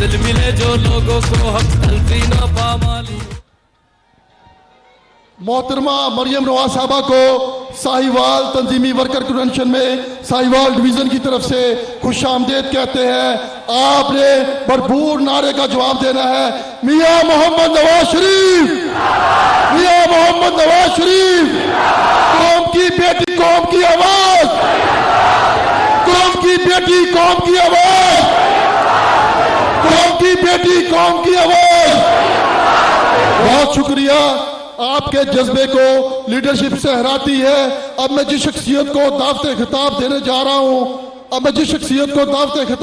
दिल मिले जो लोगों को हम तलफी न पामाली। मोहतरमा मरियम नवाज साहबा को साहिवाल तंजीमी वर्कर कन्वेंशन में साहिवाल डिवीजन की तरफ से खुश आमदेद कहते हैं। आपने भरपूर नारे का जवाब देना है। मियां मोहम्मद नवाज शरीफ, मियां मोहम्मद नवाज शरीफ, कौम की बेटी कौम की आवाज, कौम की बेटी कौम की आवाज, कौम की बेटी कौम की आवाज। बहुत शुक्रिया, आपके जज्बे को लीडरशिप से हराती है। अब मैं जिस शख्सियत को दावत खिताब देने जा रहा हूं, अब मैं जिस शख्सियत को दावत खिताब